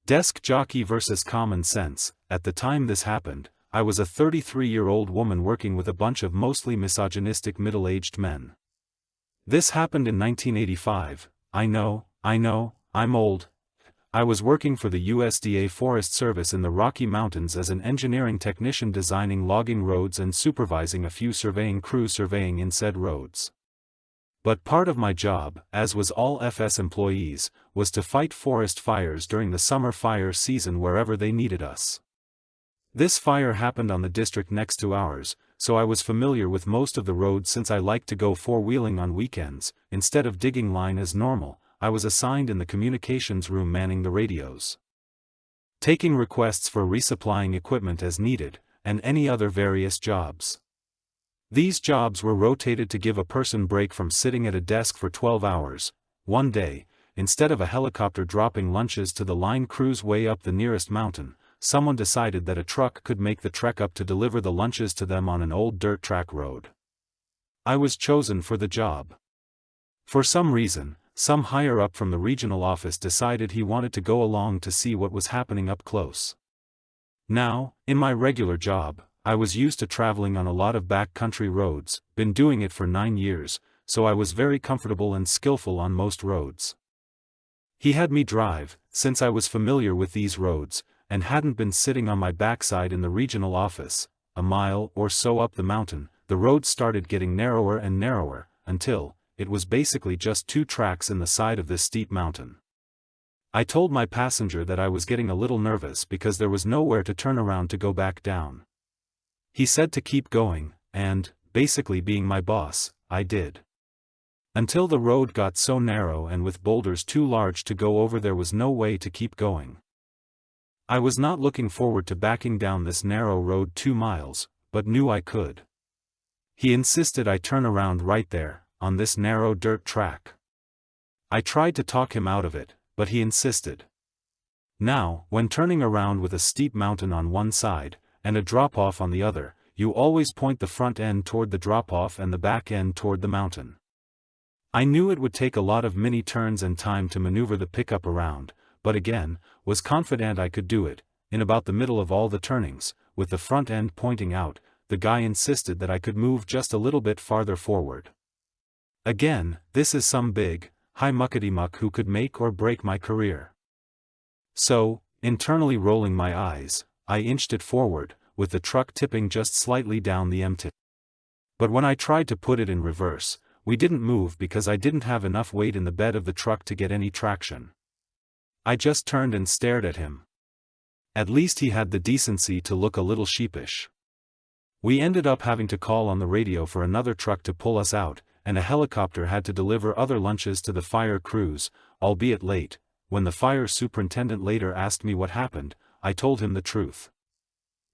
Desk jockey versus common sense. At the time this happened, I was a 33-year-old woman working with a bunch of mostly misogynistic middle-aged men. This happened in 1985. I know, I'm old. I was working for the USDA Forest Service in the Rocky Mountains as an engineering technician designing logging roads and supervising a few surveying crews surveying in said roads. But part of my job, as was all FS employees, was to fight forest fires during the summer fire season wherever they needed us. This fire happened on the district next to ours, so I was familiar with most of the roads since I liked to go four-wheeling on weekends. Instead of digging line as normal, I was assigned in the communications room manning the radios, taking requests for resupplying equipment as needed, and any other various jobs. These jobs were rotated to give a person break from sitting at a desk for 12 hours. One day, instead of a helicopter dropping lunches to the line crews way up the nearest mountain, someone decided that a truck could make the trek up to deliver the lunches to them on an old dirt track road. I was chosen for the job. For some reason, some higher up from the regional office decided he wanted to go along to see what was happening up close. Now, in my regular job, I was used to traveling on a lot of backcountry roads, been doing it for 9 years, so I was very comfortable and skillful on most roads. He had me drive, since I was familiar with these roads, and hadn't been sitting on my backside in the regional office. A mile or so up the mountain, the road started getting narrower and narrower, until it was basically just 2 tracks in the side of this steep mountain. I told my passenger that I was getting a little nervous because there was nowhere to turn around to go back down. He said to keep going, and, basically being my boss, I did. Until the road got so narrow and with boulders too large to go over there was no way to keep going. I was not looking forward to backing down this narrow road 2 miles, but knew I could. He insisted I turn around right there, on this narrow dirt track. I tried to talk him out of it, but he insisted. Now, when turning around with a steep mountain on one side, and a drop-off on the other, you always point the front end toward the drop-off and the back end toward the mountain. I knew it would take a lot of mini turns and time to maneuver the pickup around, but again, was confident I could do it. In about the middle of all the turnings, with the front end pointing out, the guy insisted that I could move just a little bit farther forward. Again, this is some big, high muckety-muck who could make or break my career. So, internally rolling my eyes, I inched it forward, with the truck tipping just slightly down the M-tip. But when I tried to put it in reverse, we didn't move because I didn't have enough weight in the bed of the truck to get any traction. I just turned and stared at him. At least he had the decency to look a little sheepish. We ended up having to call on the radio for another truck to pull us out, and a helicopter had to deliver other lunches to the fire crews, albeit late. When the fire superintendent later asked me what happened, I told him the truth.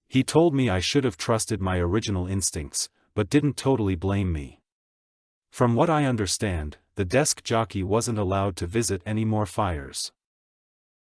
He told me I should have trusted my original instincts, but didn't totally blame me. From what I understand, the desk jockey wasn't allowed to visit any more fires.